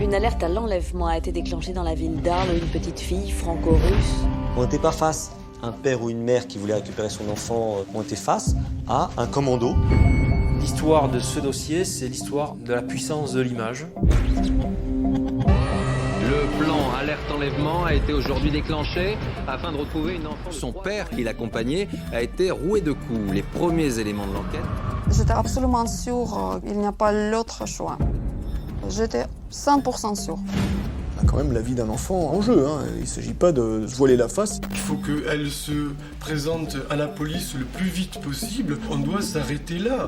Une alerte à l'enlèvement a été déclenchée dans la ville d'Arles où une petite fille franco-russe... On n'était pas face à un père ou une mère qui voulait récupérer son enfant. On était face à un commando. L'histoire de ce dossier, c'est l'histoire de la puissance de l'image. Le plan alerte enlèvement a été aujourd'hui déclenché afin de retrouver une enfant. Son père, qui l'accompagnait, a été roué de coups. Les premiers éléments de l'enquête. J'étais absolument sûre qu'il n'y a pas l'autre choix. J'étais 100% sûre. On a quand même la vie d'un enfant en jeu, hein. Il ne s'agit pas de se voiler la face. Il faut qu'elle se présente à la police le plus vite possible. On doit s'arrêter là.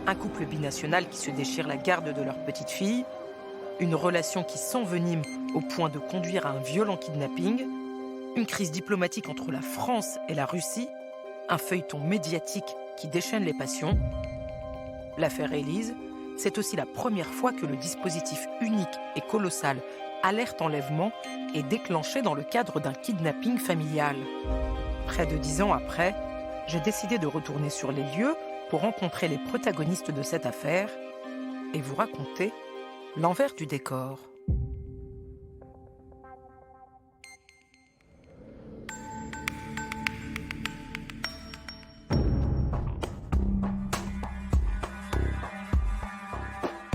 Un couple binational qui se déchire la garde de leur petite fille, une relation qui s'envenime au point de conduire à un violent kidnapping, une crise diplomatique entre la France et la Russie, un feuilleton médiatique qui déchaîne les passions. L'affaire Élise, c'est aussi la première fois que le dispositif unique et colossal Alerte Enlèvement est déclenché dans le cadre d'un kidnapping familial. Près de 10 ans après, j'ai décidé de retourner sur les lieux pour rencontrer les protagonistes de cette affaire et vous raconter l'envers du décor.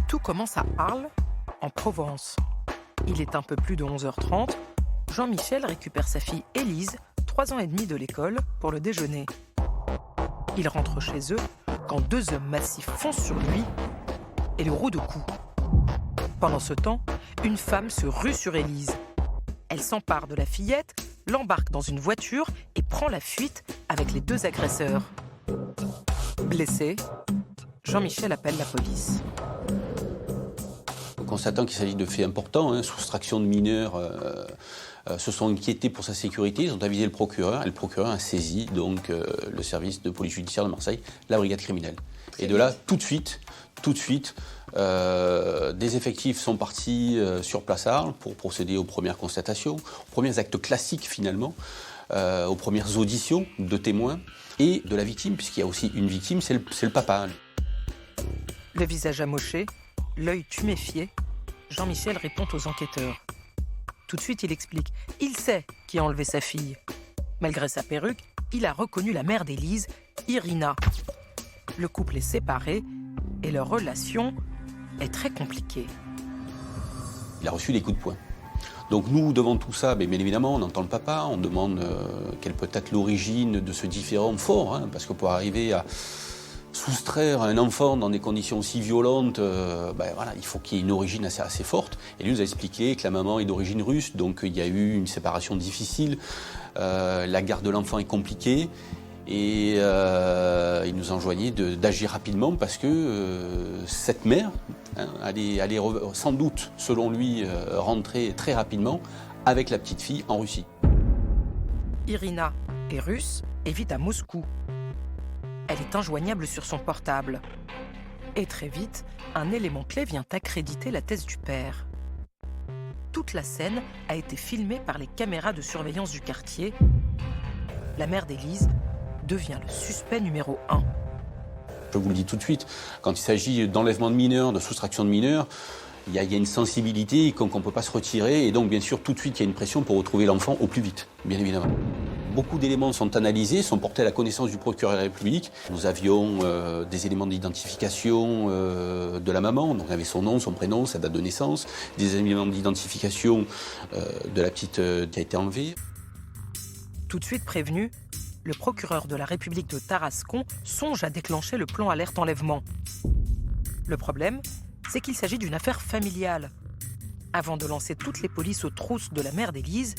Tout commence à Arles, en Provence. Il est un peu plus de 11h30. Jean-Michel récupère sa fille Élise, 3 ans et demi de l'école, pour le déjeuner. Il rentre chez eux quand 2 hommes massifs foncent sur lui et le rouent de coups. Pendant ce temps, une femme se rue sur Élise. Elle s'empare de la fillette, l'embarque dans une voiture et prend la fuite avec les 2 agresseurs. Blessé, Jean-Michel appelle la police. Constatant qu'il s'agit de faits importants, soustraction de mineurs, se sont inquiétés pour sa sécurité, ils ont avisé le procureur, et le procureur a saisi donc le service de police judiciaire de Marseille, la brigade criminelle. Et de là, tout de suite, des effectifs sont partis sur place à Arles pour procéder aux premières constatations, aux premiers actes classiques finalement, aux premières auditions de témoins et de la victime, puisqu'il y a aussi une victime, c'est le papa. Le visage amoché, l'œil tuméfié, Jean-Michel répond aux enquêteurs. Tout de suite, il explique. Il sait qui a enlevé sa fille. Malgré sa perruque, il a reconnu la mère d'Élise, Irina. Le couple est séparé et leur relation est très compliquée. Il a reçu des coups de poing. Donc nous, devant tout ça, bien évidemment, on entend le papa, on demande quelle peut être l'origine de ce différend fort, parce que pour arriver à soustraire un enfant dans des conditions aussi violentes, il faut qu'il y ait une origine assez forte. Et lui nous a expliqué que la maman est d'origine russe, donc il y a eu une séparation difficile, la garde de l'enfant est compliquée, et il nous enjoignait d'agir rapidement parce que cette mère allait sans doute, selon lui, rentrer très rapidement avec la petite fille en Russie. Irina est russe et vit à Moscou. Elle est injoignable sur son portable. Et très vite, un élément clé vient accréditer la thèse du père. Toute la scène a été filmée par les caméras de surveillance du quartier. La mère d'Élise devient le suspect numéro 1. Je vous le dis tout de suite, quand il s'agit d'enlèvement de mineurs, de soustraction de mineurs, il y a une sensibilité qu'on ne peut pas se retirer, et donc bien sûr tout de suite il y a une pression pour retrouver l'enfant au plus vite, bien évidemment. Beaucoup d'éléments sont analysés, sont portés à la connaissance du procureur de la République. Nous avions des éléments d'identification de la maman, donc on avait son nom, son prénom, sa date de naissance, des éléments d'identification de la petite qui a été enlevée. Tout de suite prévenu, le procureur de la République de Tarascon songe à déclencher le plan alerte enlèvement. Le problème, c'est qu'il s'agit d'une affaire familiale. Avant de lancer toutes les polices aux trousses de la mère d'Élise,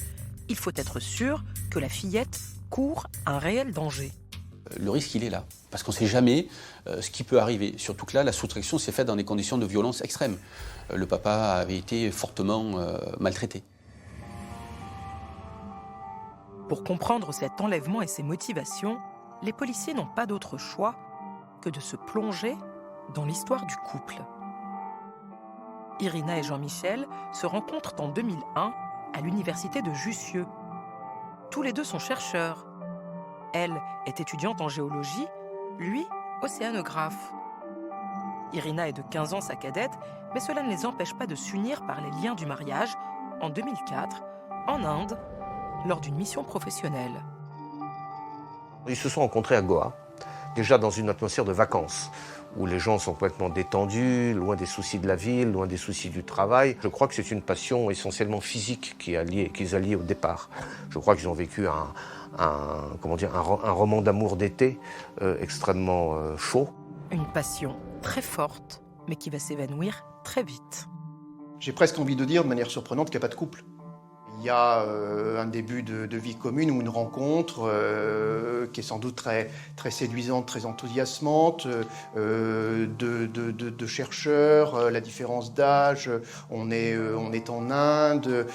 il faut être sûr que la fillette court un réel danger. Le risque, il est là, parce qu'on ne sait jamais ce qui peut arriver. Surtout que là, la soustraction s'est faite dans des conditions de violence extrêmes. Le papa avait été fortement maltraité. Pour comprendre cet enlèvement et ses motivations, les policiers n'ont pas d'autre choix que de se plonger dans l'histoire du couple. Irina et Jean-Michel se rencontrent en 2001 à l'université de Jussieu. Tous les deux sont chercheurs. Elle est étudiante en géologie, lui, océanographe. Irina est de 15 ans, sa cadette, mais cela ne les empêche pas de s'unir par les liens du mariage en 2004, en Inde, lors d'une mission professionnelle. Ils se sont rencontrés à Goa, déjà dans une atmosphère de vacances, où les gens sont complètement détendus, loin des soucis de la ville, loin des soucis du travail. Je crois que c'est une passion essentiellement physique qu'ils allient au départ. Je crois qu'ils ont vécu un roman d'amour d'été extrêmement chaud. Une passion très forte, mais qui va s'évanouir très vite. J'ai presque envie de dire, de manière surprenante, qu'il n'y a pas de couple. Il y a un début de vie commune ou une rencontre qui est sans doute très, très séduisante, très enthousiasmante, de chercheurs, la différence d'âge, on est en Inde,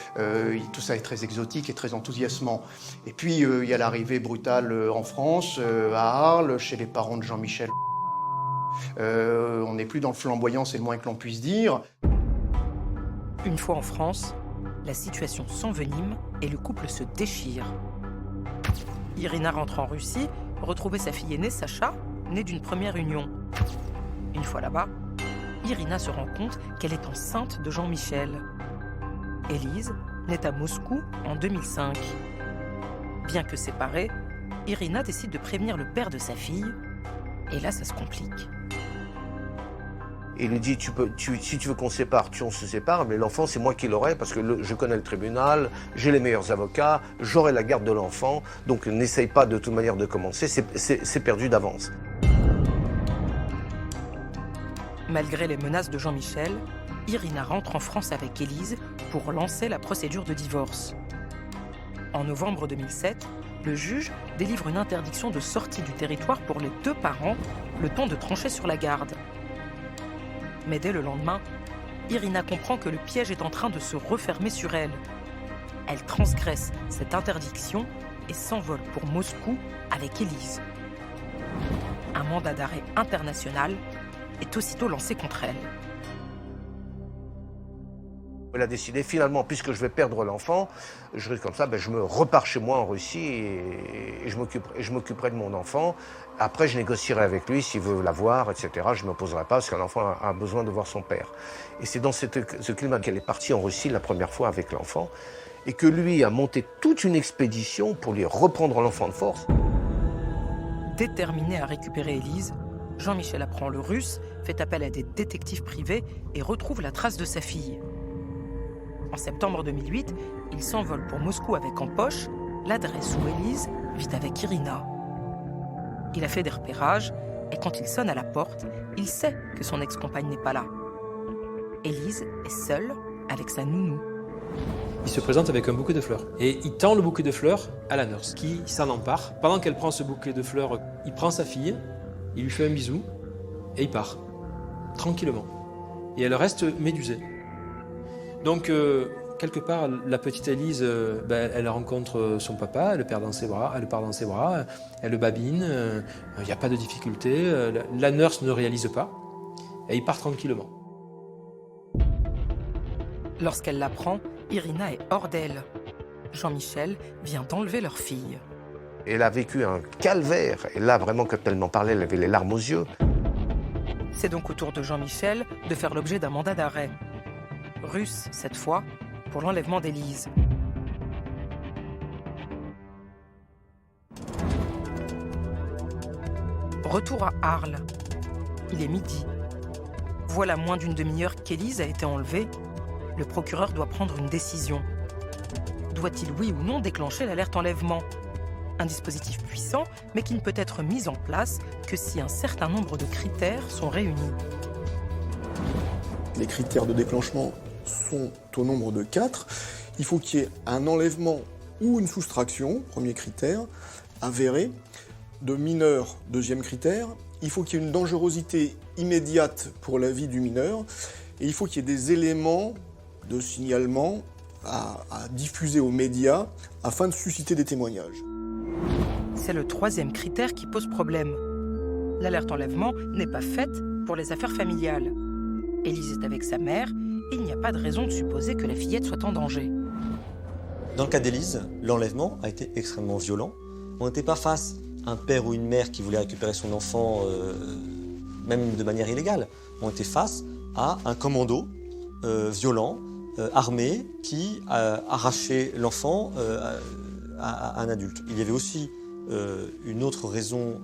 tout ça est très exotique et très enthousiasmant. Et puis il y a l'arrivée brutale en France, à Arles, chez les parents de Jean-Michel. On n'est plus dans le flamboyant, c'est le moins que l'on puisse dire. Une fois en France, la situation s'envenime et le couple se déchire. Irina rentre en Russie, retrouver sa fille aînée, Sacha, née d'une première union. Une fois là-bas, Irina se rend compte qu'elle est enceinte de Jean-Michel. Élise naît à Moscou en 2005. Bien que séparée, Irina décide de prévenir le père de sa fille. Et là, ça se complique. Il lui dit, si tu veux qu'on se sépare, on se sépare, mais l'enfant, c'est moi qui l'aurai, parce que je connais le tribunal, j'ai les meilleurs avocats, j'aurai la garde de l'enfant, donc n'essaye pas de toute manière de commencer, c'est perdu d'avance. Malgré les menaces de Jean-Michel, Irina rentre en France avec Élise pour lancer la procédure de divorce. En novembre 2007, le juge délivre une interdiction de sortie du territoire pour les deux parents, le temps de trancher sur la garde. Mais dès le lendemain, Irina comprend que le piège est en train de se refermer sur elle. Elle transgresse cette interdiction et s'envole pour Moscou avec Élise. Un mandat d'arrêt international est aussitôt lancé contre elle. Elle a décidé, finalement, puisque je vais perdre l'enfant, je risque comme ça, je me repars chez moi en Russie et je m'occuperai de mon enfant. Après, je négocierai avec lui s'il veut l'avoir, etc. Je ne m'opposerai pas parce qu'un enfant a besoin de voir son père. Et c'est dans ce climat qu'elle est partie en Russie la première fois avec l'enfant et que lui a monté toute une expédition pour lui reprendre l'enfant de force. Déterminé à récupérer Élise, Jean-Michel apprend le russe, fait appel à des détectives privés et retrouve la trace de sa fille. En septembre 2008, il s'envole pour Moscou avec en poche l'adresse où Élise vit avec Irina. Il a fait des repérages et quand il sonne à la porte, il sait que son ex-compagne n'est pas là. Élise est seule avec sa nounou. Il se présente avec un bouquet de fleurs et il tend le bouquet de fleurs à la nurse qui s'en empare. Pendant qu'elle prend ce bouquet de fleurs, il prend sa fille, il lui fait un bisou et il part, tranquillement. Et elle reste médusée. Donc, quelque part, la petite Élise, elle rencontre son papa, elle le part dans ses bras, elle le babine, il n'y a pas de difficulté, la nurse ne réalise pas, et il part tranquillement. Lorsqu'elle l'apprend, Irina est hors d'elle. Jean-Michel vient d'enlever leur fille. Elle a vécu un calvaire, et là, vraiment, quand elle m'en parlait, elle avait les larmes aux yeux. C'est donc au tour de Jean-Michel de faire l'objet d'un mandat d'arrêt. Russe, cette fois, pour l'enlèvement d'Élise. Retour à Arles. Il est midi. Voilà moins d'une demi-heure qu'Élise a été enlevée. Le procureur doit prendre une décision. Doit-il, oui ou non, déclencher l'alerte enlèvement ? Un dispositif puissant, mais qui ne peut être mis en place que si un certain nombre de critères sont réunis. Les critères de déclenchement sont au nombre de 4. Il faut qu'il y ait un enlèvement ou une soustraction, premier critère, avéré, de mineur, deuxième critère. Il faut qu'il y ait une dangerosité immédiate pour la vie du mineur et il faut qu'il y ait des éléments de signalement à diffuser aux médias afin de susciter des témoignages. C'est le troisième critère qui pose problème. L'alerte enlèvement n'est pas faite pour les affaires familiales. Élise est avec sa mère et il n'y a pas de raison de supposer que la fillette soit en danger. Dans le cas d'Élise, l'enlèvement a été extrêmement violent. On n'était pas face à un père ou une mère qui voulait récupérer son enfant, même de manière illégale. On était face à un commando violent, armé, qui arrachait l'enfant à un adulte. Il y avait aussi une autre raison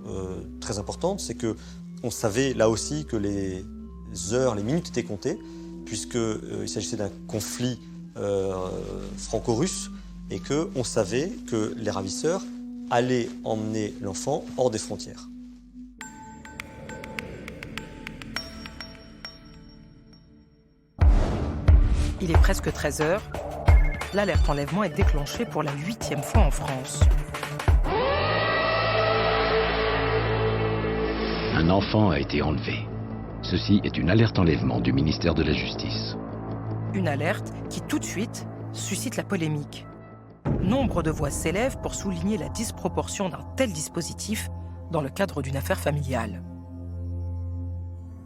très importante, c'est qu'on savait là aussi que les heures, les minutes étaient comptées, puisqu'il s'agissait d'un conflit franco-russe et qu'on savait que les ravisseurs allaient emmener l'enfant hors des frontières. Il est presque 13h. L'alerte enlèvement est déclenchée pour la 8e fois en France. Un enfant a été enlevé. Ceci est une alerte enlèvement du ministère de la Justice. Une alerte qui, tout de suite, suscite la polémique. Nombre de voix s'élèvent pour souligner la disproportion d'un tel dispositif dans le cadre d'une affaire familiale.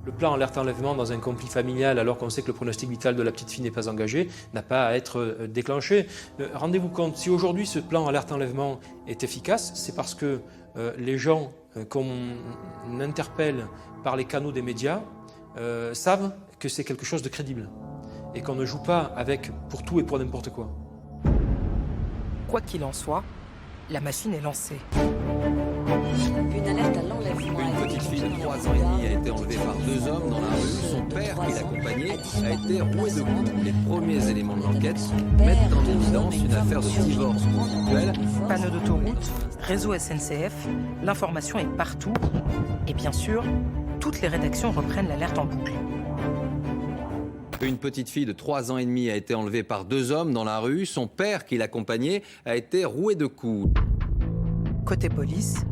Le plan alerte enlèvement dans un conflit familial, alors qu'on sait que le pronostic vital de la petite fille n'est pas engagé, n'a pas à être déclenché. Rendez-vous compte, si aujourd'hui ce plan alerte enlèvement est efficace, c'est parce que les gens qu'on interpelle par les canaux des médias savent que c'est quelque chose de crédible et qu'on ne joue pas avec pour tout et pour n'importe quoi. Quoi qu'il en soit, la machine est lancée. Une alerte à l'enlèvement. Une petite fille de 3 ans et demi a été enlevée par 2 hommes dans la rue. Son père, qui l'accompagnait, a été roué de coups. Les premiers éléments de l'enquête mettent en évidence une affaire de divorce conflictuel. Panneaux d'autoroute, réseau SNCF, l'information est partout. Et bien sûr, toutes les rédactions reprennent l'alerte en boucle. Une petite fille de 3 ans et demi a été enlevée par 2 hommes dans la rue. Son père, qui l'accompagnait, a été roué de coups. Côté police,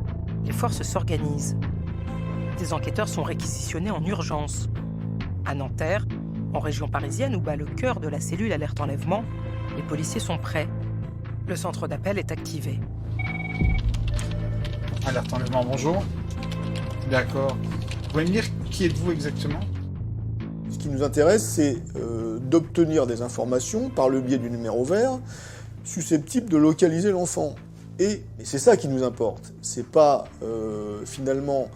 les forces s'organisent. Des enquêteurs sont réquisitionnés en urgence. À Nanterre, en région parisienne où bat le cœur de la cellule alerte enlèvement, les policiers sont prêts. Le centre d'appel est activé. Alerte enlèvement, bonjour. D'accord. Vous pouvez me dire qui êtes-vous exactement ? Ce qui nous intéresse, c'est d'obtenir des informations par le biais du numéro vert susceptibles de localiser l'enfant. Et c'est ça qui nous importe. C'est pas finalement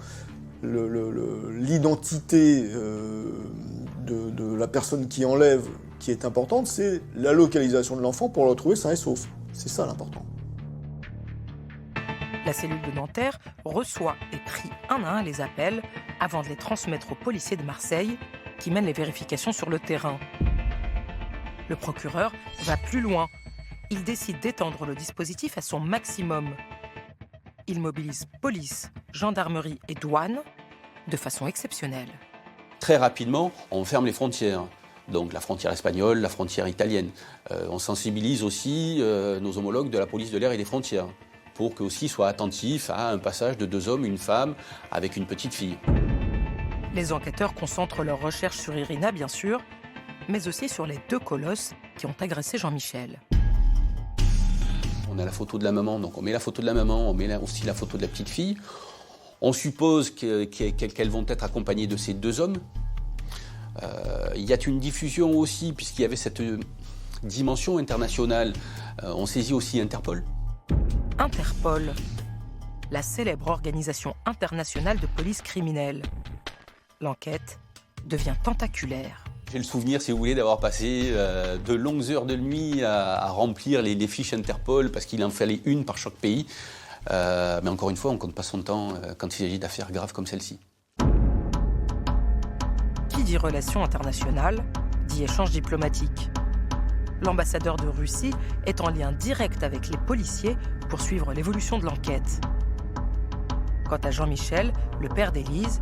l'identité de la personne qui enlève qui est importante, c'est la localisation de l'enfant pour le retrouver sain et sauf. C'est ça l'important. La cellule de Nanterre reçoit et trie un à un les appels avant de les transmettre aux policiers de Marseille qui mènent les vérifications sur le terrain. Le procureur va plus loin. Il décide d'étendre le dispositif à son maximum. Il mobilise police, gendarmerie et douane de façon exceptionnelle. Très rapidement, on ferme les frontières. Donc la frontière espagnole, la frontière italienne. On sensibilise aussi nos homologues de la police de l'air et des frontières pour qu'eux aussi soient attentifs à un passage de 2 hommes et une femme avec une petite fille. Les enquêteurs concentrent leurs recherches sur Irina, bien sûr, mais aussi sur les 2 colosses qui ont agressé Jean-Michel. On a la photo de la maman, donc on met la photo de la maman, on met aussi la photo de la petite fille. On suppose qu'elles vont être accompagnées de ces 2 hommes. Il y a une diffusion aussi, puisqu'il y avait cette dimension internationale. On saisit aussi Interpol. Interpol, la célèbre organisation internationale de police criminelle. L'enquête devient tentaculaire. J'ai le souvenir, si vous voulez, d'avoir passé de longues heures de nuit à remplir les fiches Interpol, parce qu'il en fallait une par chaque pays. Mais encore une fois, on ne compte pas son temps quand il s'agit d'affaires graves comme celle-ci. Qui dit relations internationales, dit échange diplomatique. L'ambassadeur de Russie est en lien direct avec les policiers pour suivre l'évolution de l'enquête. Quant à Jean-Michel, le père d'Élise,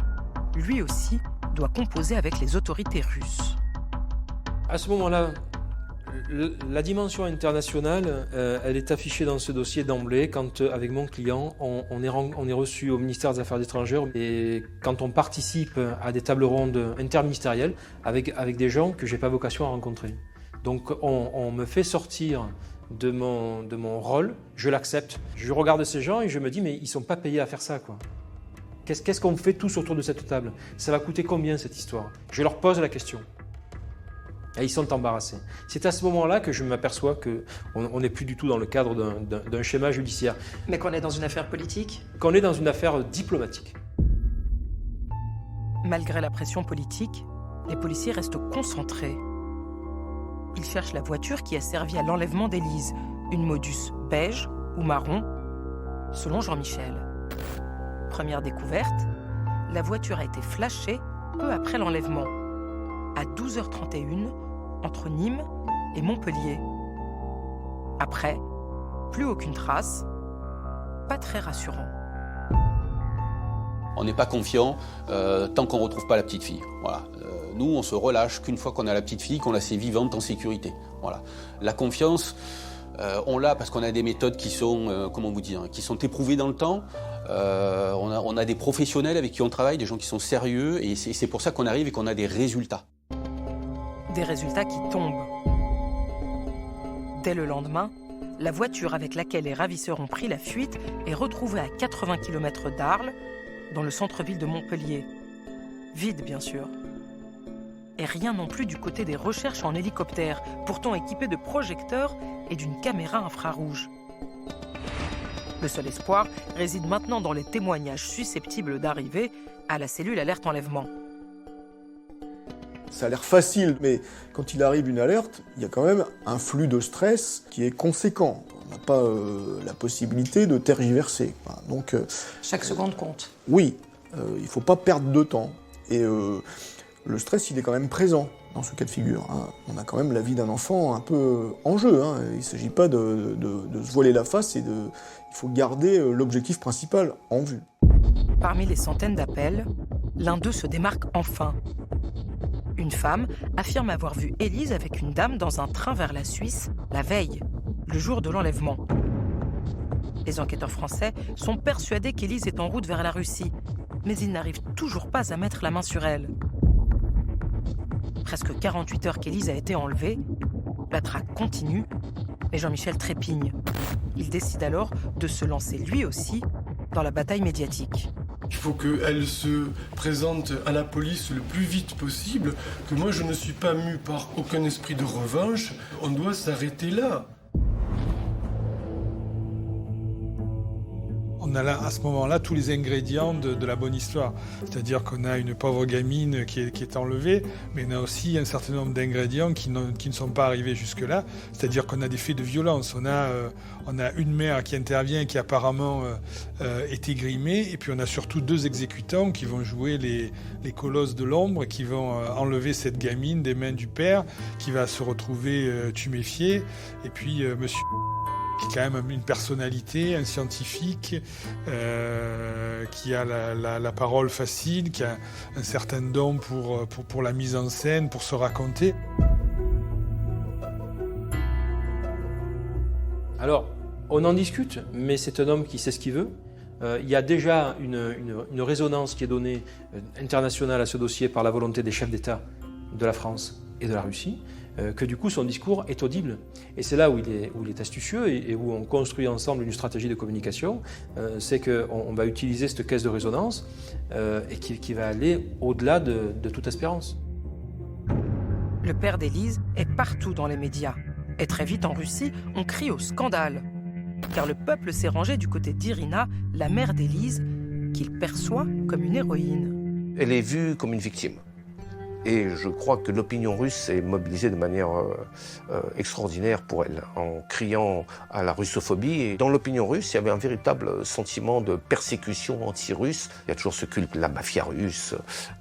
lui aussi doit composer avec les autorités russes. À ce moment-là, La dimension internationale, elle est affichée dans ce dossier d'emblée quand, avec mon client, on est reçu au ministère des Affaires étrangères et quand on participe à des tables rondes interministérielles avec des gens que je n'ai pas vocation à rencontrer. Donc on me fait sortir de mon rôle, je l'accepte. Je regarde ces gens et je me dis mais ils ne sont pas payés à faire ça, quoi. Qu'est-ce qu'on fait tous autour de cette table? Ça va coûter combien cette histoire? Je leur pose la question. Et ils sont embarrassés. C'est à ce moment-là que je m'aperçois qu'on n'est plus du tout dans le cadre d'un schéma judiciaire. Mais qu'on est dans une affaire politique? Qu'on est dans une affaire diplomatique. Malgré la pression politique, les policiers restent concentrés. Ils cherchent la voiture qui a servi à l'enlèvement d'Élise, une Modus beige ou marron, selon Jean-Michel. Première découverte, la voiture a été flashée peu après l'enlèvement, à 12h31, entre Nîmes et Montpellier. Après, plus aucune trace, pas très rassurant. On n'est pas confiant tant qu'on ne retrouve pas la petite fille. Voilà. Nous, on se relâche qu'une fois qu'on a la petite fille, qu'on la sait vivante en sécurité. Voilà. La confiance, on l'a parce qu'on a des méthodes qui sont, qui sont éprouvées dans le temps. On a des professionnels avec qui on travaille, des gens qui sont sérieux, et c'est pour ça qu'on arrive et qu'on a des résultats. Des résultats qui tombent. Dès le lendemain, la voiture avec laquelle les ravisseurs ont pris la fuite est retrouvée à 80 km d'Arles, dans le centre-ville de Montpellier. Vide, bien sûr. Et rien non plus du côté des recherches en hélicoptère, pourtant équipés de projecteurs et d'une caméra infrarouge. Le seul espoir réside maintenant dans les témoignages susceptibles d'arriver à la cellule alerte enlèvement. Ça a l'air facile, mais quand il arrive une alerte, il y a quand même un flux de stress qui est conséquent. On n'a pas la possibilité de tergiverser. Donc, chaque seconde compte. Oui, il ne faut pas perdre de temps. Et le stress, il est quand même présent dans ce cas de figure. On a quand même la vie d'un enfant un peu en jeu. Il ne s'agit pas de se voiler la face, il faut garder l'objectif principal en vue. Parmi les centaines d'appels, l'un d'eux se démarque enfin. Une femme affirme avoir vu Élise avec une dame dans un train vers la Suisse la veille, le jour de l'enlèvement. Les enquêteurs français sont persuadés qu'Élise est en route vers la Russie, mais ils n'arrivent toujours pas à mettre la main sur elle. Presque 48 heures qu'Élise a été enlevée, la traque continue, mais Jean-Michel trépigne. Il décide alors de se lancer lui aussi dans la bataille médiatique. Il faut qu'elle se présente à la police le plus vite possible, que moi je ne suis pas mu par aucun esprit de revanche, on doit s'arrêter là. On a là, à ce moment-là, tous les ingrédients de la bonne histoire. C'est-à-dire qu'on a une pauvre gamine qui est enlevée, mais on a aussi un certain nombre d'ingrédients qui ne sont pas arrivés jusque-là. C'est-à-dire qu'on a des faits de violence. On a une mère qui intervient, qui apparemment est égrimée, et puis on a surtout deux exécutants qui vont jouer les colosses de l'ombre, qui vont enlever cette gamine des mains du père, qui va se retrouver tuméfié, et puis monsieur... qui est quand même une personnalité, un scientifique, qui a la parole facile, qui a un certain don pour la mise en scène, pour se raconter. Alors, on en discute, mais c'est un homme qui sait ce qu'il veut. Il y a déjà une résonance qui est donnée internationale à ce dossier par la volonté des chefs d'État de la France et de la Russie. Que du coup son discours est audible. Et c'est là où il est astucieux et où on construit ensemble une stratégie de communication, c'est qu'on va utiliser cette caisse de résonance et qui va aller au-delà de toute espérance. Le père d'Élise est partout dans les médias. Et très vite en Russie, on crie au scandale. Car le peuple s'est rangé du côté d'Irina, la mère d'Élise, qu'il perçoit comme une héroïne. Elle est vue comme une victime. Et je crois que l'opinion russe est mobilisée de manière extraordinaire pour elle, en criant à la russophobie. Et dans l'opinion russe, il y avait un véritable sentiment de persécution anti-russe. Il y a toujours ce culte de la mafia russe.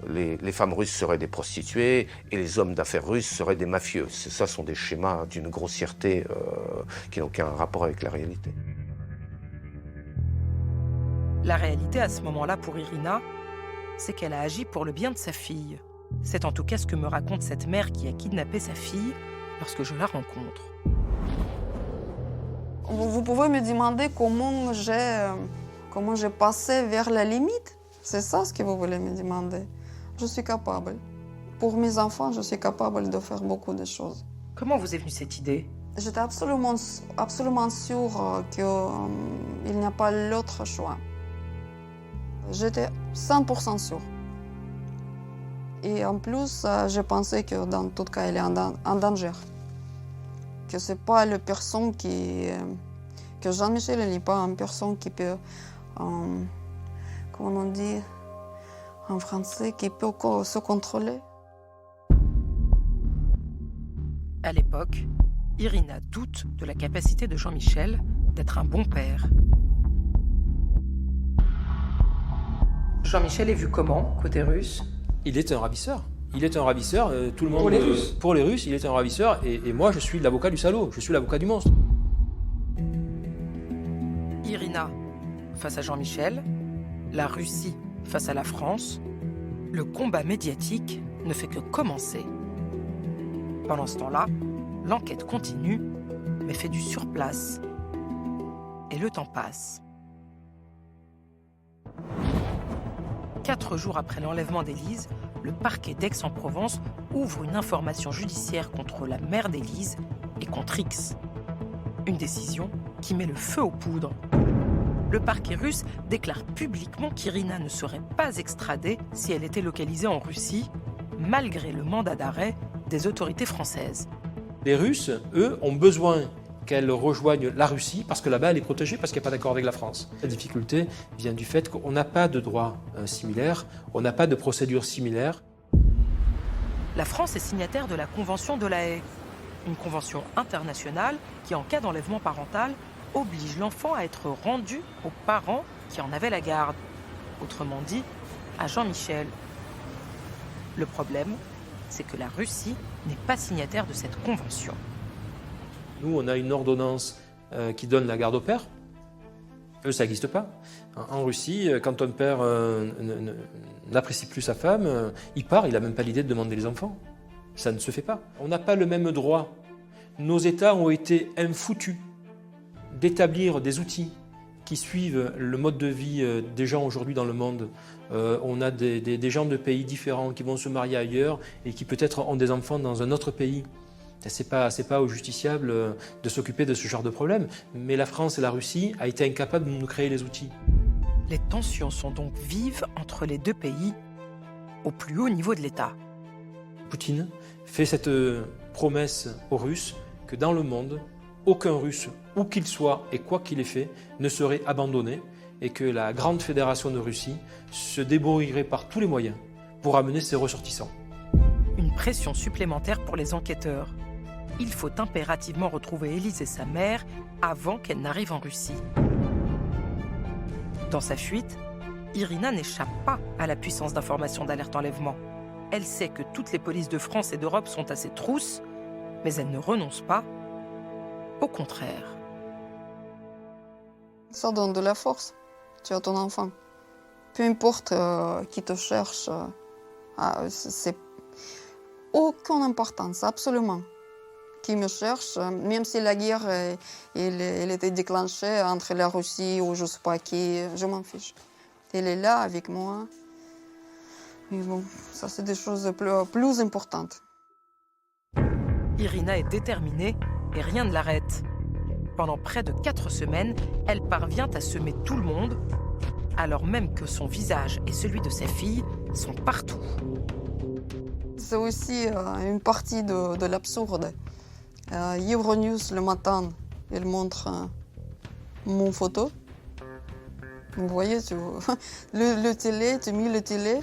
Les femmes russes seraient des prostituées et les hommes d'affaires russes seraient des mafieux. Ça sont des schémas d'une grossièreté qui n'ont aucun rapport avec la réalité. La réalité à ce moment-là pour Irina, c'est qu'elle a agi pour le bien de sa fille. C'est en tout cas ce que me raconte cette mère qui a kidnappé sa fille lorsque je la rencontre. Vous pouvez me demander comment j'ai passé vers la limite? C'est ça ce que vous voulez me demander. Je suis capable. Pour mes enfants, je suis capable de faire beaucoup de choses. Comment vous est venue cette idée? J'étais absolument sûre qu'il n'y a pas l'autre choix. J'étais 100% sûre. Et en plus, je pensais que dans tout cas, elle est en danger. Que c'est pas la personne que Jean-Michel n'est pas une personne qui peut, comment on dit en français, qui peut se contrôler. À l'époque, Irina doute de la capacité de Jean-Michel d'être un bon père. Jean-Michel est vu comment, côté russe? Il est un ravisseur. Il est un ravisseur, tout le monde... Pour les Russes. Pour les Russes, il est un ravisseur, et moi, je suis l'avocat du salaud, je suis l'avocat du monstre. Irina face à Jean-Michel, la Russie face à la France, le combat médiatique ne fait que commencer. Pendant ce temps-là, l'enquête continue, mais fait du surplace. Et le temps passe. 4 jours après l'enlèvement d'Élise, le parquet d'Aix-en-Provence ouvre une information judiciaire contre la mère d'Élise et contre X. Une décision qui met le feu aux poudres. Le parquet russe déclare publiquement qu'Irina ne serait pas extradée si elle était localisée en Russie, malgré le mandat d'arrêt des autorités françaises. Les Russes, eux, ont besoin qu'elle rejoigne la Russie parce que là-bas, elle est protégée parce qu'elle n'est pas d'accord avec la France. La difficulté vient du fait qu'on n'a pas de droit similaire, on n'a pas de procédure similaire. La France est signataire de la Convention de La Haye, une convention internationale qui, en cas d'enlèvement parental, oblige l'enfant à être rendu aux parents qui en avaient la garde, autrement dit, à Jean-Michel. Le problème, c'est que la Russie n'est pas signataire de cette convention. Nous, on a une ordonnance qui donne la garde au père. Eux, ça n'existe pas. En Russie, quand un père n'apprécie plus sa femme, il part, il n'a même pas l'idée de demander les enfants. Ça ne se fait pas. On n'a pas le même droit. Nos États ont été infoutus d'établir des outils qui suivent le mode de vie des gens aujourd'hui dans le monde. On a des gens de pays différents qui vont se marier ailleurs et qui peut-être ont des enfants dans un autre pays. C'est pas aux justiciables de s'occuper de ce genre de problème. Mais la France et la Russie ont été incapables de nous créer les outils. Les tensions sont donc vives entre les deux pays, au plus haut niveau de l'État. Poutine fait cette promesse aux Russes que dans le monde, aucun Russe, où qu'il soit et quoi qu'il ait fait, ne serait abandonné et que la grande fédération de Russie se débrouillerait par tous les moyens pour amener ses ressortissants. Une pression supplémentaire pour les enquêteurs. Il faut impérativement retrouver Élise et sa mère avant qu'elle n'arrive en Russie. Dans sa fuite, Irina n'échappe pas à la puissance d'information d'alerte enlèvement. Elle sait que toutes les polices de France et d'Europe sont à ses trousses, mais elle ne renonce pas. Au contraire. Ça donne de la force. Tu as ton enfant. Peu importe qui te cherche, c'est aucune importance, absolument. Qui me cherche, même si la guerre elle était déclenchée entre la Russie ou je ne sais pas qui, je m'en fiche. Elle est là avec moi. Mais bon, ça c'est des choses plus importantes. Irina est déterminée et rien ne l'arrête. Pendant près de 4 semaines, elle parvient à semer tout le monde, alors même que son visage et celui de sa fille sont partout. C'est aussi une partie de l'absurde. Euronews, le matin, il montre mon photo. Vous voyez, le télé, tu mets le télé,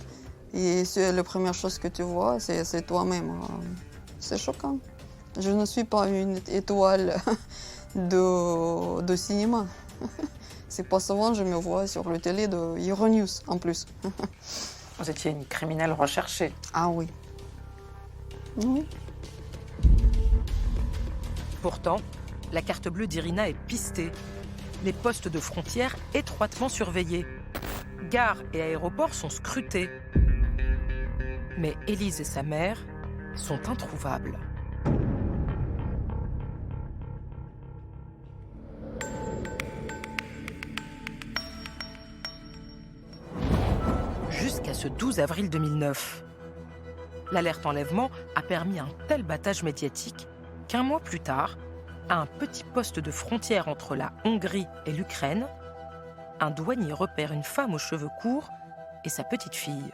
et c'est la première chose que tu vois, c'est toi-même. C'est choquant. Je ne suis pas une étoile de cinéma. C'est pas souvent que je me vois sur le télé de Euronews, en plus. Vous étiez une criminelle recherchée. Ah oui. Oui. Pourtant, la carte bleue d'Irina est pistée. Les postes de frontière étroitement surveillés. Gares et aéroports sont scrutés. Mais Élise et sa mère sont introuvables. ce 12 avril 2009. L'alerte enlèvement a permis un tel battage médiatique qu'un mois plus tard, à un petit poste de frontière entre la Hongrie et l'Ukraine, un douanier repère une femme aux cheveux courts et sa petite fille.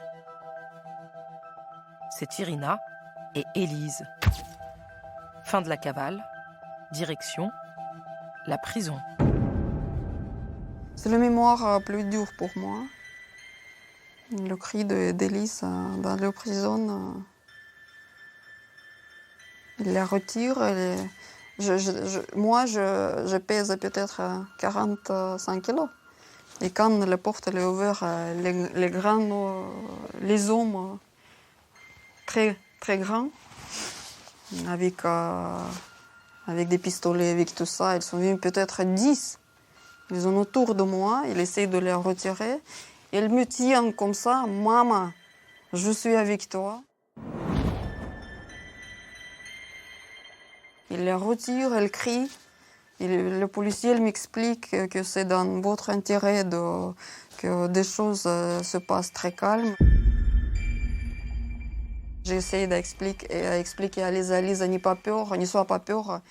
C'est Irina et Élise. Fin de la cavale, direction la prison. C'est la mémoire plus dure pour moi. Le cri d'Élise dans la prison, il la retire. Moi, je pèse peut-être 45 kilos. Et quand la porte est ouverte, les hommes très, très grands, avec des pistolets, avec tout ça, ils sont venus peut-être 10. Ils sont autour de moi, ils essayent de les retirer. Ils me tiennent comme ça, « Maman, je suis avec toi ». Ils les retirent, ils crient. Le policier m'explique que c'est dans votre intérêt que des choses se passent très calmes. J'essaie d'expliquer à Lisa, n'aie pas peur, ne sois pas peur,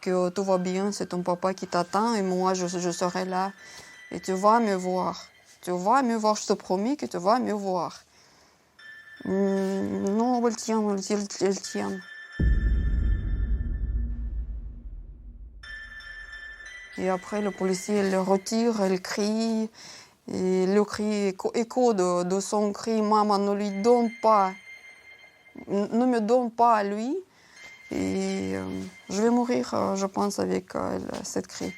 que tout va bien, c'est ton papa qui t'attend et moi je serai là. Et tu vas me voir. Tu vas me voir, je te promets que tu vas me voir. Non, elle tient. Et après, le policier le retire, elle crie. Et le cri écho de son cri, « Maman, ne lui donne pas. Ne me donne pas à lui. » Et je vais mourir, je pense, avec cette cri.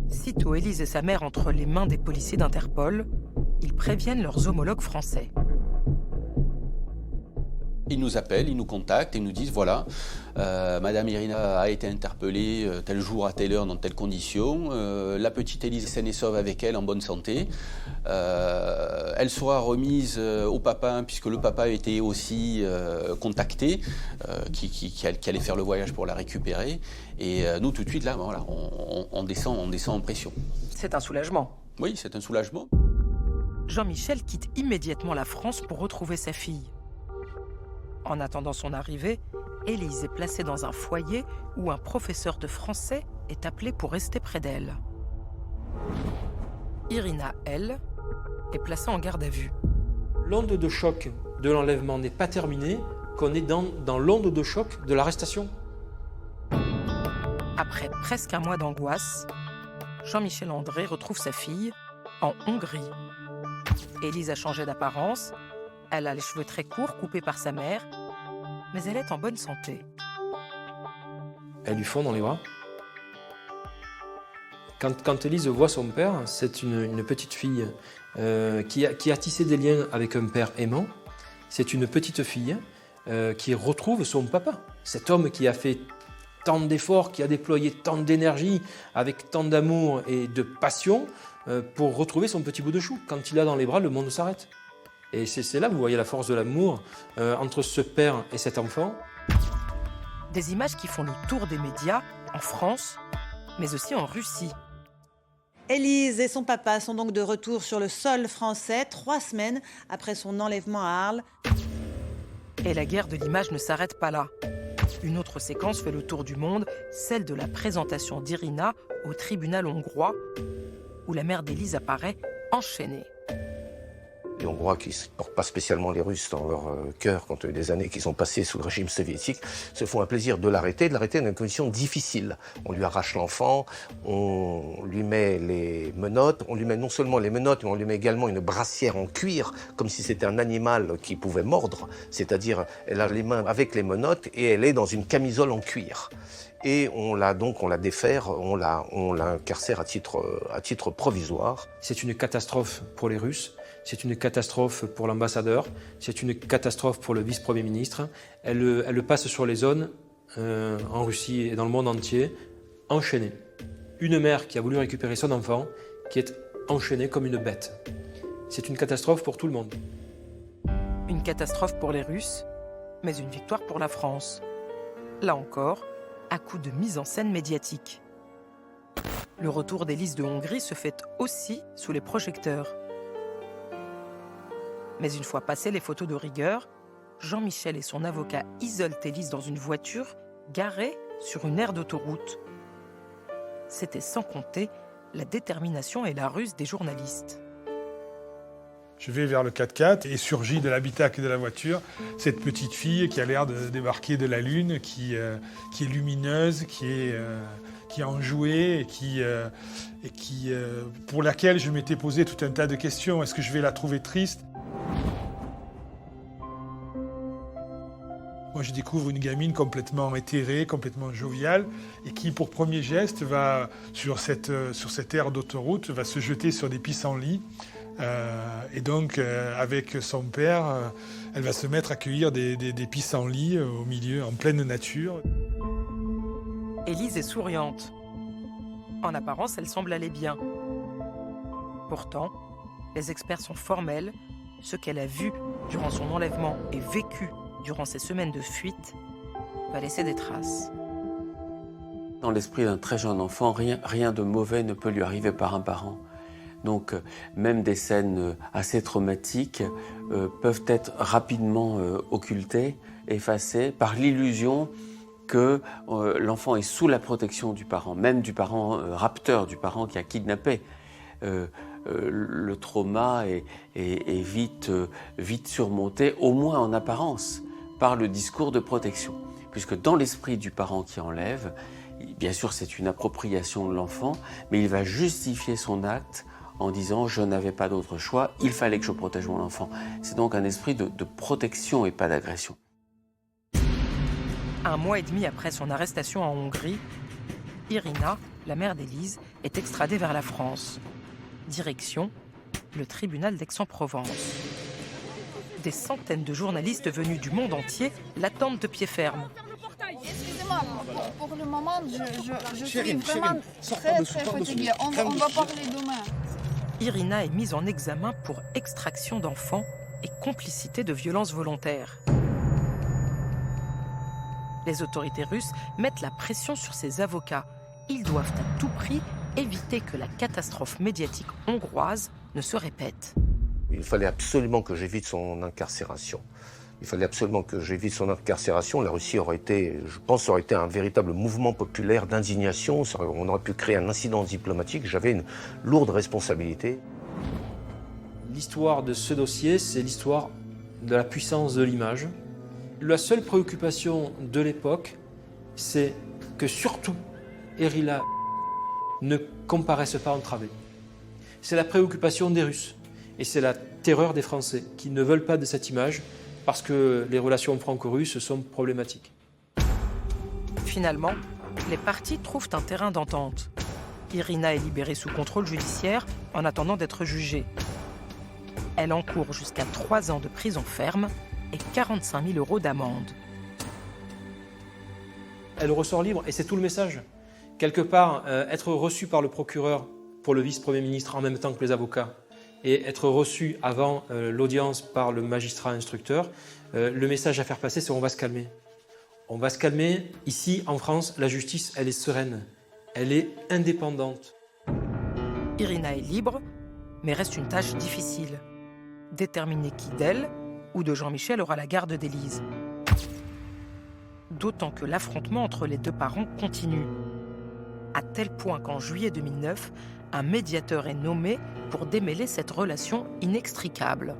Sitôt Élise et sa mère entre les mains des policiers d'Interpol, ils préviennent leurs homologues français. Ils nous appellent, ils nous contactent et nous disent voilà, Madame Irina a été interpellée tel jour à telle heure dans telles conditions. La petite Élise est saine et sauve avec elle en bonne santé. Elle sera remise au papa puisque le papa a été aussi contacté, qui allait faire le voyage pour la récupérer. Et nous tout de suite là, voilà, on descend en pression. C'est un soulagement. Oui, c'est un soulagement. Jean-Michel quitte immédiatement la France pour retrouver sa fille. En attendant son arrivée, Élise est placée dans un foyer où un professeur de français est appelé pour rester près d'elle. Irina, elle, est placée en garde à vue. L'onde de choc de l'enlèvement n'est pas terminée, qu'on est dans l'onde de choc de l'arrestation. Après presque un mois d'angoisse, Jean-Michel André retrouve sa fille en Hongrie. Élise a changé d'apparence. Elle a les cheveux très courts, coupés par sa mère, mais elle est en bonne santé. Elle lui fond dans les bras. Quand Élise voit son père, c'est une petite fille qui a tissé des liens avec un père aimant. C'est une petite fille qui retrouve son papa. Cet homme qui a fait tant d'efforts, qui a déployé tant d'énergie, avec tant d'amour et de passion, pour retrouver son petit bout de chou. Quand il a dans les bras, le monde s'arrête. Et c'est là que vous voyez la force de l'amour entre ce père et cet enfant. Des images qui font le tour des médias en France, mais aussi en Russie. Élise et son papa sont donc de retour sur le sol français 3 semaines après son enlèvement à Arles. Et la guerre de l'image ne s'arrête pas là. Une autre séquence fait le tour du monde, celle de la présentation d'Irina au tribunal hongrois, où la mère d'Élise apparaît enchaînée. Les Hongrois, qui ne portent pas spécialement les Russes dans leur cœur, compte tenu des années qu'ils ont passées sous le régime soviétique, se font un plaisir de l'arrêter dans une condition difficile. On lui arrache l'enfant, on lui met les menottes, on lui met non seulement les menottes, mais on lui met également une brassière en cuir, comme si c'était un animal qui pouvait mordre, c'est-à-dire elle a les mains avec les menottes et elle est dans une camisole en cuir. Et on la défère, on l'incarcère à titre provisoire. C'est une catastrophe pour les Russes, c'est une catastrophe pour l'ambassadeur, c'est une catastrophe pour le vice-premier ministre. Elle passe sur les zones, en Russie et dans le monde entier, enchaînée. Une mère qui a voulu récupérer son enfant, qui est enchaînée comme une bête. C'est une catastrophe pour tout le monde. Une catastrophe pour les Russes, mais une victoire pour la France. Là encore, à coup de mise en scène médiatique. Le retour d'Élise de Hongrie se fait aussi sous les projecteurs. Mais une fois passées les photos de rigueur, Jean-Michel et son avocat isolent Élise dans une voiture garée sur une aire d'autoroute. C'était sans compter la détermination et la ruse des journalistes. Je vais vers le 4x4 et surgit de l'habitacle de la voiture cette petite fille qui a l'air de débarquer de la Lune, qui est lumineuse, qui est enjouée et pour laquelle je m'étais posé tout un tas de questions. Est-ce que je vais la trouver triste ? Moi, je découvre une gamine complètement éthérée, complètement joviale, et qui, pour premier geste, va, sur cette aire d'autoroute, va se jeter sur des pissenlits. Et donc, avec son père, elle va se mettre à cueillir des pissenlits au milieu, en pleine nature. Élise est souriante. En apparence, elle semble aller bien. Pourtant, les experts sont formels. Ce qu'elle a vu durant son enlèvement et vécu durant ces semaines de fuite va laisser des traces. Dans l'esprit d'un très jeune enfant, rien de mauvais ne peut lui arriver par un parent. Donc même des scènes assez traumatiques peuvent être rapidement occultées, effacées par l'illusion que l'enfant est sous la protection du parent, même du parent rapteur, du parent qui a kidnappé. Le trauma est vite surmonté, au moins en apparence, par le discours de protection. Puisque dans l'esprit du parent qui enlève, bien sûr c'est une appropriation de l'enfant, mais il va justifier son acte en disant « je n'avais pas d'autre choix, il fallait que je protège mon enfant ». C'est donc un esprit de protection et pas d'agression. 1 mois et demi après son arrestation en Hongrie, Irina, la mère d'Élise, est extradée vers la France. Direction, le tribunal d'Aix-en-Provence. Des centaines de journalistes venus du monde entier l'attendent de pied ferme. Excusez-moi, pour le moment, je suis vraiment très fatiguée. On va parler demain. Irina est mise en examen pour extraction d'enfants et complicité de violences volontaires. Les autorités russes mettent la pression sur ses avocats. Ils doivent à tout prix éviter que la catastrophe médiatique hongroise ne se répète. Il fallait absolument que j'évite son incarcération. La Russie aurait été, je pense, aurait été un véritable mouvement populaire d'indignation. On aurait pu créer un incident diplomatique. J'avais une lourde responsabilité. L'histoire de ce dossier, c'est l'histoire de la puissance de l'image. La seule préoccupation de l'époque, c'est que surtout, Irina ne comparaisse pas entravée. C'est la préoccupation des Russes. Et c'est la terreur des Français qui ne veulent pas de cette image parce que les relations franco-russes sont problématiques. Finalement, les parties trouvent un terrain d'entente. Irina est libérée sous contrôle judiciaire en attendant d'être jugée. Elle encourt jusqu'à 3 ans de prison ferme et 45 000 € d'amende. Elle ressort libre et c'est tout le message. Quelque part, être reçue par le procureur pour le vice-premier ministre en même temps que les avocats et être reçu avant l'audience par le magistrat instructeur, le message à faire passer, c'est on va se calmer. On va se calmer. Ici, en France, la justice, elle est sereine. Elle est indépendante. Irina est libre, mais reste une tâche difficile. Déterminer qui d'elle ou de Jean-Michel aura la garde d'Élise. D'autant que l'affrontement entre les deux parents continue. À tel point qu'en juillet 2009, un médiateur est nommé pour démêler cette relation inextricable.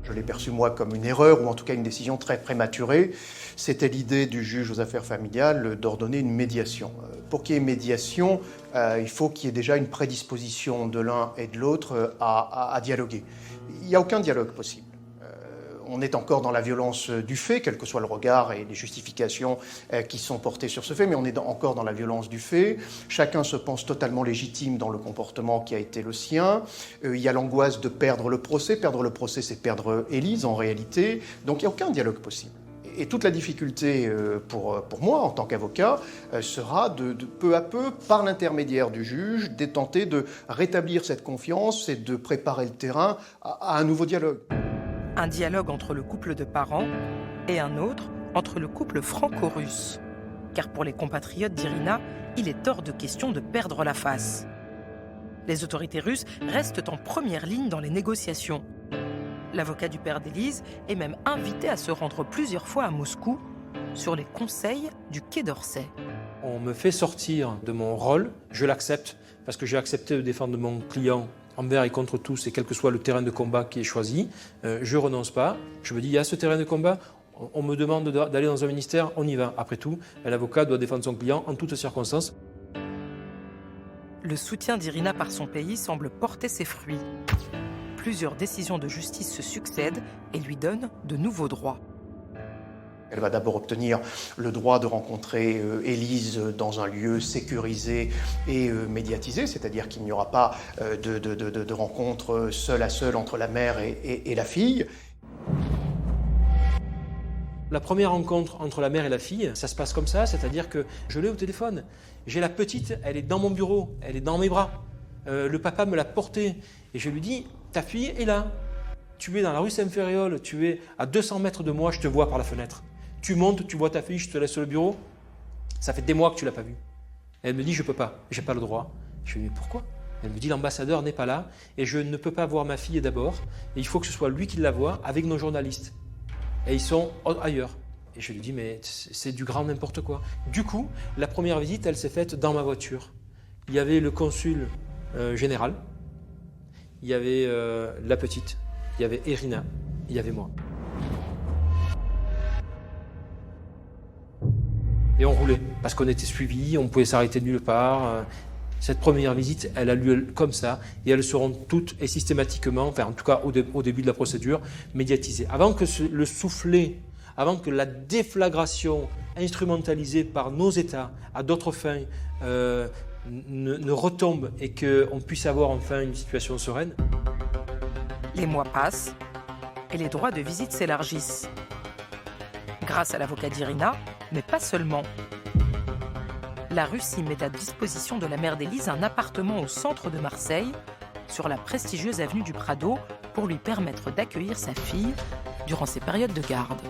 Je l'ai perçu, moi, comme une erreur, ou en tout cas une décision très prématurée. C'était l'idée du juge aux affaires familiales d'ordonner une médiation. Pour qu'il y ait médiation, il faut qu'il y ait déjà une prédisposition de l'un et de l'autre à dialoguer. Il n'y a aucun dialogue possible. On est encore dans la violence du fait, quel que soit le regard et les justifications qui sont portées sur ce fait, mais on est encore dans la violence du fait. Chacun se pense totalement légitime dans le comportement qui a été le sien. Il y a l'angoisse de perdre le procès. Perdre le procès, c'est perdre Élise en réalité. Donc il n'y a aucun dialogue possible. Et toute la difficulté pour moi, en tant qu'avocat, sera de peu à peu, par l'intermédiaire du juge, de tenter de rétablir cette confiance et de préparer le terrain à un nouveau dialogue. Un dialogue entre le couple de parents et un autre entre le couple franco-russe. car pour les compatriotes d'Irina, il est hors de question de perdre la face. Les autorités russes restent en première ligne dans les négociations. L'avocat du père d'Élise est même invité à se rendre plusieurs fois à Moscou sur les conseils du Quai d'Orsay. On me fait sortir de mon rôle, je l'accepte, parce que j'ai accepté de défendre mon client envers et contre tous, et quel que soit le terrain de combat qui est choisi. Je renonce pas. Je me dis, il y a ce terrain de combat, on me demande d'aller dans un ministère, on y va. Après tout, l'avocat doit défendre son client en toutes circonstances. Le soutien d'Irina par son pays semble porter ses fruits. Plusieurs décisions de justice se succèdent et lui donnent de nouveaux droits. Elle va d'abord obtenir le droit de rencontrer Élise dans un lieu sécurisé et médiatisé, c'est-à-dire qu'il n'y aura pas de rencontre seule à seule entre la mère et la fille. La première rencontre entre la mère et la fille, ça se passe comme ça, c'est-à-dire que je l'ai au téléphone. J'ai la petite, elle est dans mon bureau, elle est dans mes bras. Le papa me l'a portée et je lui dis, ta fille est là. Tu es dans la rue Saint-Ferréol, tu es à 200 mètres de moi, je te vois par la fenêtre. Tu montes, tu vois ta fille, je te laisse sur le bureau. Ça fait des mois que tu ne l'as pas vue. Elle me dit, je ne peux pas, je n'ai pas le droit. Je lui dis, mais pourquoi? Elle me dit, l'ambassadeur n'est pas là et je ne peux pas voir ma fille d'abord. Et il faut que ce soit lui qui la voie avec nos journalistes. Et ils sont ailleurs. Et je lui dis, mais c'est du grand n'importe quoi. Du coup, la première visite, elle s'est faite dans ma voiture. Il y avait le consul général, il y avait la petite, il y avait Irina, il y avait moi. Et on roulait, parce qu'on était suivis, on pouvait s'arrêter nulle part. Cette première visite, elle a lieu comme ça, et elles seront toutes et systématiquement, enfin en tout cas au début de la procédure, médiatisées. Avant que le soufflet, avant que la déflagration instrumentalisée par nos États à d'autres fins ne retombe et qu'on puisse avoir enfin une situation sereine. Les mois passent et les droits de visite s'élargissent. Grâce à l'avocat d'Irina, mais pas seulement. La Russie met à disposition de la mère d'Élise un appartement au centre de Marseille, sur la prestigieuse avenue du Prado, pour lui permettre d'accueillir sa fille durant ses périodes de garde.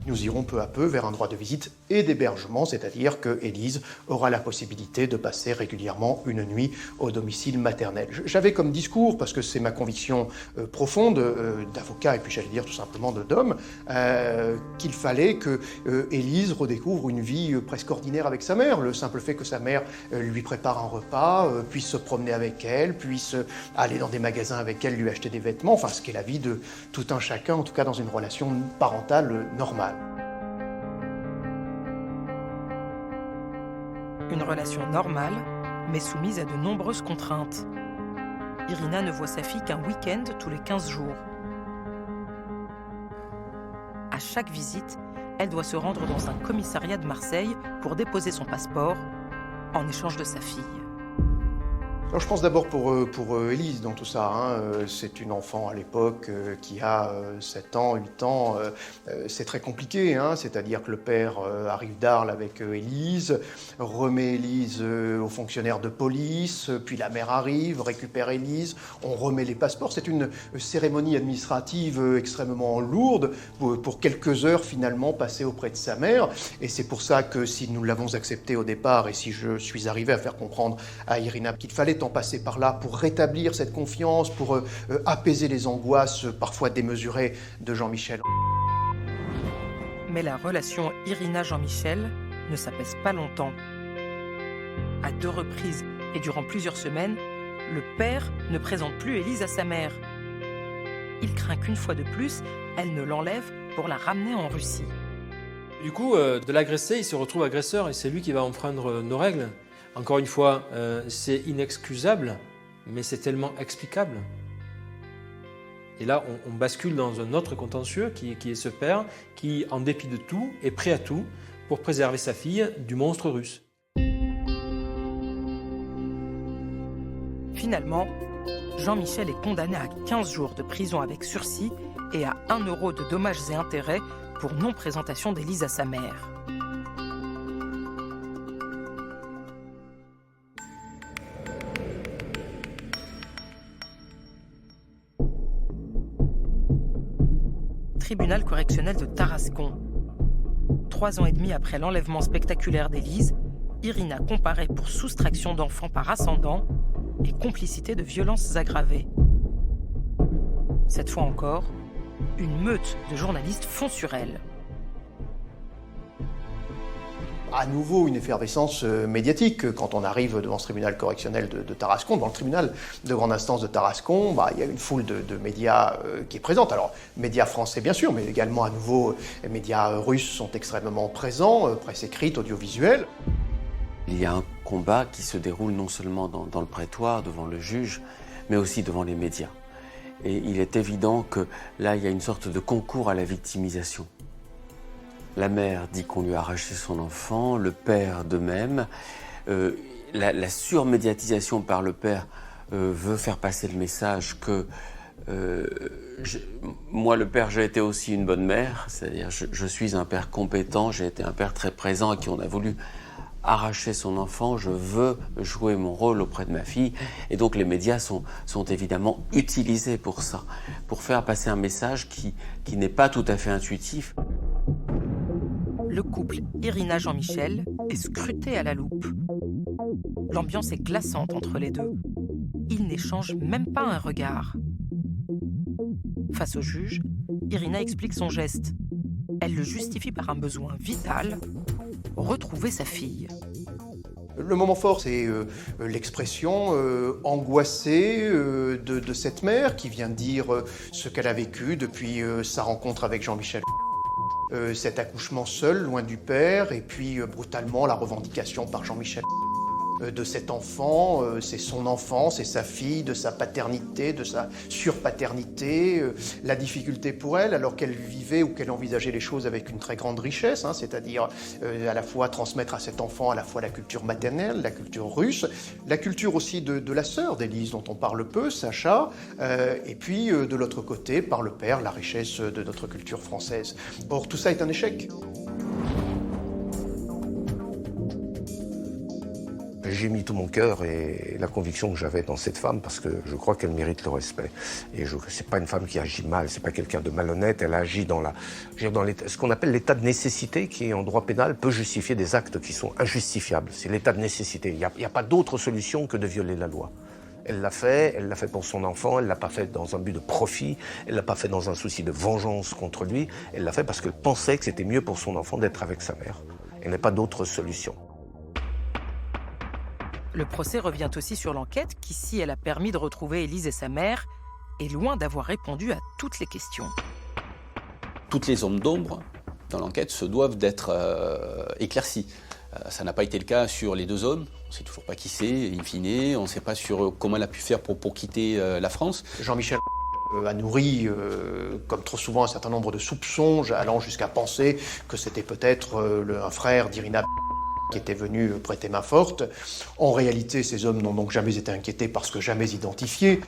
Nous irons peu à peu vers un droit de visite et d'hébergement, c'est-à-dire que Élise aura la possibilité de passer régulièrement une nuit au domicile maternel. J'avais comme discours, parce que c'est ma conviction profonde d'avocat et puis j'allais dire tout simplement d'homme, qu'il fallait que Élise redécouvre une vie presque ordinaire avec sa mère. Le simple fait que sa mère lui prépare un repas, puisse se promener avec elle, puisse aller dans des magasins avec elle, lui acheter des vêtements, enfin ce qu'est la vie de tout un chacun, en tout cas dans une relation parentale normale. Une relation normale, mais soumise à de nombreuses contraintes. Irina ne voit sa fille qu'un week-end tous les 15 jours. À chaque visite, elle doit se rendre dans un commissariat de Marseille pour déposer son passeport en échange de sa fille. Alors, je pense d'abord pour Élise dans tout ça. C'est une enfant à l'époque qui a 7 ans, 8 ans. C'est très compliqué, c'est-à-dire que le père arrive d'Arles avec Élise, remet Élise aux fonctionnaires de police, puis la mère arrive, récupère Élise, on remet les passeports. C'est une cérémonie administrative extrêmement lourde pour quelques heures finalement passées auprès de sa mère. Et c'est pour ça que si nous l'avons accepté au départ et si je suis arrivé à faire comprendre à Irina qu'il fallait en passer par là pour rétablir cette confiance, pour apaiser les angoisses parfois démesurées de Jean-Michel. Mais la relation Irina-Jean-Michel ne s'apaise pas longtemps. À 2 reprises et durant plusieurs semaines, le père ne présente plus Élise à sa mère. Il craint qu'une fois de plus, elle ne l'enlève pour la ramener en Russie. Du coup, de l'agressé, il se retrouve agresseur et c'est lui qui va enfreindre nos règles. Encore une fois, c'est inexcusable, mais c'est tellement explicable. Et là, on bascule dans un autre contentieux qui est ce père qui, en dépit de tout, est prêt à tout pour préserver sa fille du monstre russe. Finalement, Jean-Michel est condamné à 15 jours de prison avec sursis et à 1 euro de dommages et intérêts pour non-présentation d'Élise à sa mère. Tribunal correctionnel de Tarascon. 3 ans et demi après l'enlèvement spectaculaire d'Élise, Irina comparaît pour soustraction d'enfants par ascendant et complicité de violences aggravées. Cette fois encore, une meute de journalistes fond sur elle. À nouveau, une effervescence médiatique. Quand on arrive devant ce tribunal correctionnel de Tarascon, devant le tribunal de grande instance de Tarascon, il y a une foule de médias qui est présente. Alors, médias français bien sûr, mais également à nouveau, les médias russes sont extrêmement présents, presse écrite, audiovisuelle. Il y a un combat qui se déroule non seulement dans le prétoire, devant le juge, mais aussi devant les médias. Et il est évident que là, il y a une sorte de concours à la victimisation. La mère dit qu'on lui a arraché son enfant, le père de même. La surmédiatisation par le père veut faire passer le message que moi, le père, j'ai été aussi une bonne mère, c'est-à-dire je suis un père compétent, j'ai été un père très présent à qui on a voulu arracher son enfant, je veux jouer mon rôle auprès de ma fille. Et donc les médias sont évidemment utilisés pour ça, pour faire passer un message qui n'est pas tout à fait intuitif. Le couple Irina-Jean-Michel est scruté à la loupe. L'ambiance est glaçante entre les deux. Ils n'échangent même pas un regard. Face au juge, Irina explique son geste. Elle le justifie par un besoin vital, retrouver sa fille. Le moment fort, c'est l'expression angoissée de cette mère qui vient de dire ce qu'elle a vécu depuis sa rencontre avec Jean-Michel. Cet accouchement seul, loin du père, et puis brutalement la revendication par Jean-Michel de cet enfant, c'est son enfant, c'est sa fille, de sa paternité, de sa surpaternité, la difficulté pour elle, alors qu'elle vivait ou qu'elle envisageait les choses avec une très grande richesse, c'est-à-dire à la fois transmettre à cet enfant à la fois la culture maternelle, la culture russe, la culture aussi de la sœur d'Élise dont on parle peu, Sacha, et puis de l'autre côté, par le père, la richesse de notre culture française. Or, tout ça est un échec. J'ai mis tout mon cœur et la conviction que j'avais dans cette femme parce que je crois qu'elle mérite le respect. Et c'est pas une femme qui agit mal, c'est pas quelqu'un de malhonnête, elle agit dans ce qu'on appelle l'état de nécessité qui, en droit pénal, peut justifier des actes qui sont injustifiables. C'est l'état de nécessité. Il n'y a pas d'autre solution que de violer la loi. Elle l'a fait pour son enfant, elle l'a pas fait dans un but de profit, elle l'a pas fait dans un souci de vengeance contre lui, elle l'a fait parce qu'elle pensait que c'était mieux pour son enfant d'être avec sa mère. Il n'y a pas d'autre solution. Le procès revient aussi sur l'enquête qui, si elle a permis de retrouver Élise et sa mère, est loin d'avoir répondu à toutes les questions. Toutes les zones d'ombre dans l'enquête se doivent d'être éclaircies. Ça n'a pas été le cas sur les deux hommes. On ne sait toujours pas qui c'est, in fine. On ne sait pas sur comment elle a pu faire pour quitter la France. Jean-Michel a nourri, comme trop souvent, un certain nombre de soupçons, allant jusqu'à penser que c'était peut-être un frère d'Irina qui était venu prêter main forte. En réalité, ces hommes n'ont donc jamais été inquiétés parce que jamais identifiés.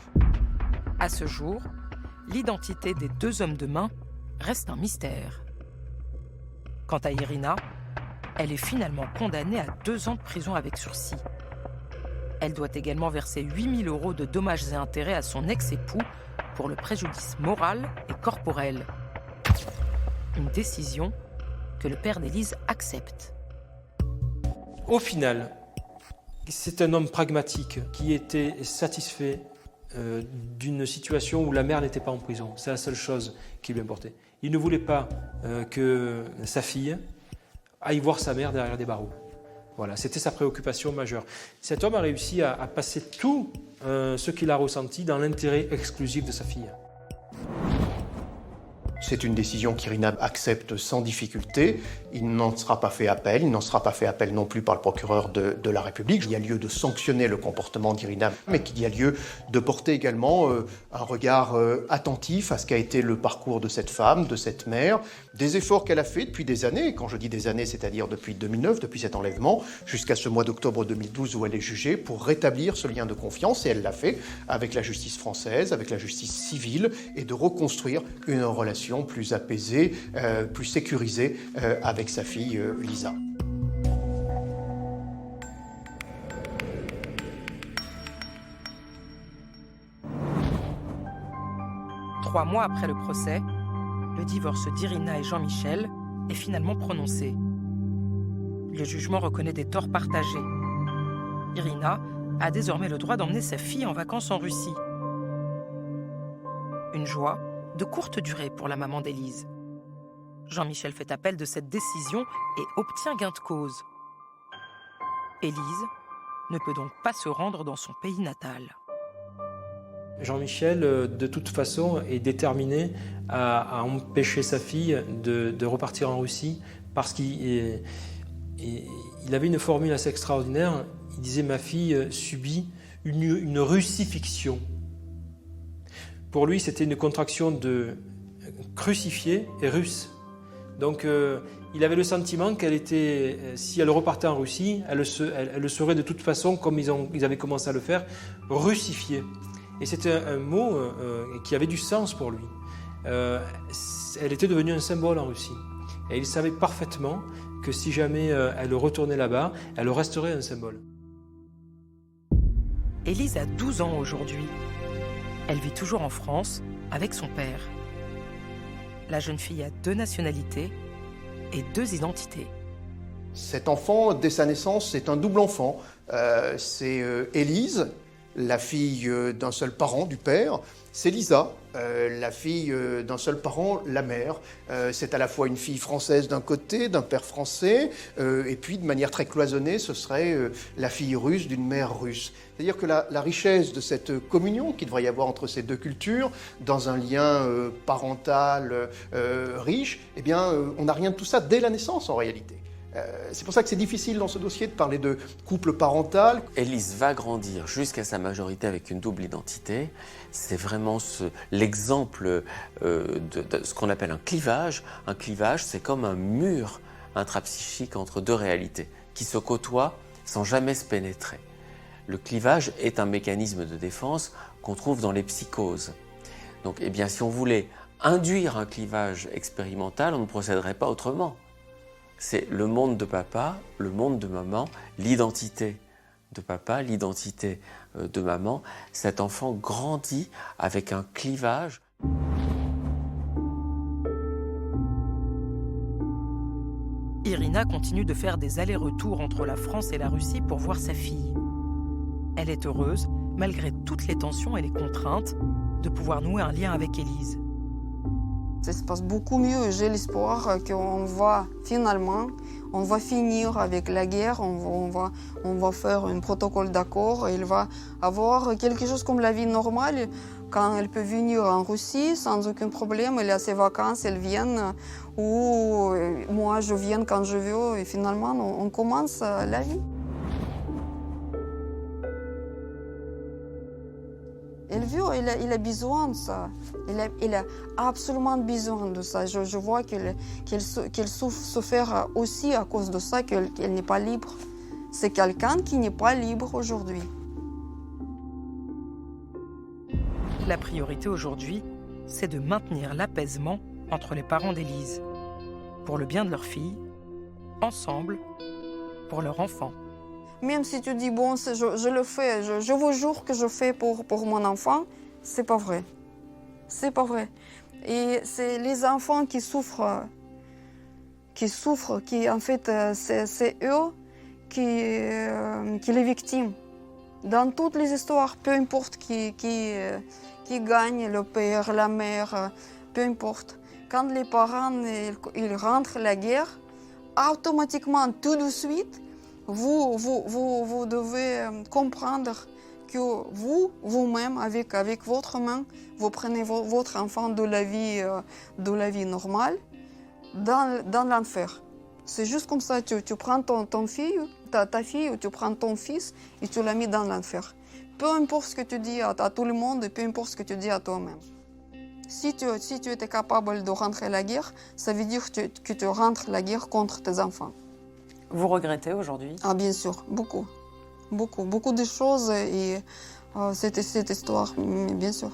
À ce jour, l'identité des deux hommes de main reste un mystère. Quant à Irina, elle est finalement condamnée à 2 ans de prison avec sursis. Elle doit également verser 8 000 € de dommages et intérêts à son ex-époux pour le préjudice moral et corporel. Une décision que le père d'Élise accepte. Au final, c'est un homme pragmatique qui était satisfait d'une situation où la mère n'était pas en prison. C'est la seule chose qui lui importait. Il ne voulait pas que sa fille aille voir sa mère derrière des barreaux. Voilà, c'était sa préoccupation majeure. Cet homme a réussi à passer tout ce qu'il a ressenti dans l'intérêt exclusif de sa fille. C'est une décision qu'Irina accepte sans difficulté. Il n'en sera pas fait appel. Il n'en sera pas fait appel non plus par le procureur de la République. Il y a lieu de sanctionner le comportement d'Irina, mais qu'il y a lieu de porter également un regard attentif à ce qu'a été le parcours de cette femme, de cette mère, des efforts qu'elle a fait depuis des années. Quand je dis des années, c'est-à-dire depuis 2009, depuis cet enlèvement, jusqu'à ce mois d'octobre 2012 où elle est jugée, pour rétablir ce lien de confiance. Et elle l'a fait avec la justice française, avec la justice civile, et de reconstruire une relation plus apaisée, plus sécurisée avec sa fille Lisa. Trois mois après le procès, le divorce d'Irina et Jean-Michel est finalement prononcé. Le jugement reconnaît des torts partagés. Irina a désormais le droit d'emmener sa fille en vacances en Russie. Une joie de courte durée pour la maman d'Élise. Jean-Michel fait appel de cette décision et obtient gain de cause. Élise ne peut donc pas se rendre dans son pays natal. Jean-Michel, de toute façon, est déterminé à empêcher sa fille de repartir en Russie parce qu'il avait une formule assez extraordinaire. Il disait « Ma fille subit une russifixion ». Pour lui, c'était une contraction de crucifié et russe. Donc, il avait le sentiment qu'elle était, si elle repartait en Russie, elle le serait de toute façon, comme ils avaient commencé à le faire, russifiée. Et c'était un mot qui avait du sens pour lui. Elle était devenue un symbole en Russie. Et il savait parfaitement que si jamais elle retournait là-bas, elle resterait un symbole. Élise a 12 ans aujourd'hui. Elle vit toujours en France avec son père. La jeune fille a 2 nationalités et 2 identités. Cet enfant, dès sa naissance, c'est un double enfant. C'est Élise, la fille d'un seul parent, du père. C'est Lisa, la fille d'un seul parent, la mère. C'est à la fois une fille française d'un côté, d'un père français, et puis de manière très cloisonnée, ce serait la fille russe d'une mère russe. C'est-à-dire que la richesse de cette communion qu'il devrait y avoir entre ces 2 cultures, dans un lien parental riche, eh bien, on n'a rien de tout ça dès la naissance en réalité. C'est pour ça que c'est difficile dans ce dossier de parler de couple parental. Élise va grandir jusqu'à sa majorité avec une double identité. C'est vraiment l'exemple de ce qu'on appelle un clivage. Un clivage, c'est comme un mur intrapsychique entre 2 réalités qui se côtoient sans jamais se pénétrer. Le clivage est un mécanisme de défense qu'on trouve dans les psychoses. Donc, eh bien, si on voulait induire un clivage expérimental, on ne procéderait pas autrement. C'est le monde de papa, le monde de maman, l'identité de papa, l'identité de maman. Cet enfant grandit avec un clivage. Irina continue de faire des allers-retours entre la France et la Russie pour voir sa fille. Elle est heureuse, malgré toutes les tensions et les contraintes, de pouvoir nouer un lien avec Élise. Ça se passe beaucoup mieux. J'ai l'espoir qu'on va finalement, on va finir avec la guerre, on va faire un protocole d'accord et il va avoir quelque chose comme la vie normale. Quand elle peut venir en Russie sans aucun problème, elle a ses vacances, elle vient, ou moi je viens quand je veux et finalement on commence la vie. Il a besoin de ça. Il a absolument besoin de ça. Je vois qu'elle souffre aussi à cause de ça, qu'elle n'est pas libre. C'est quelqu'un qui n'est pas libre aujourd'hui. La priorité aujourd'hui, c'est de maintenir l'apaisement entre les parents d'Élise. Pour le bien de leur fille, ensemble, pour leur enfant. Même si tu dis, bon, je le fais, je vous jure que je fais pour mon enfant, c'est pas vrai. C'est pas vrai. Et c'est les enfants qui souffrent, qui en fait, c'est eux qui les victimes. Dans toutes les histoires, peu importe qui gagne, le père, la mère, peu importe. Quand les parents ils rentrent la guerre, automatiquement, tout de suite, vous devez comprendre que vous-même, avec votre main, vous prenez votre enfant de la vie normale dans l'enfer. C'est juste comme ça, tu prends ta fille, ou tu prends ton fils et tu l'as mis dans l'enfer. Peu importe ce que tu dis à tout le monde, peu importe ce que tu dis à toi-même. Si tu étais capable de rentrer la guerre, ça veut dire que tu rentres la guerre contre tes enfants. Vous regrettez aujourd'hui? Ah, bien sûr, beaucoup. Beaucoup de choses et cette histoire, bien sûr.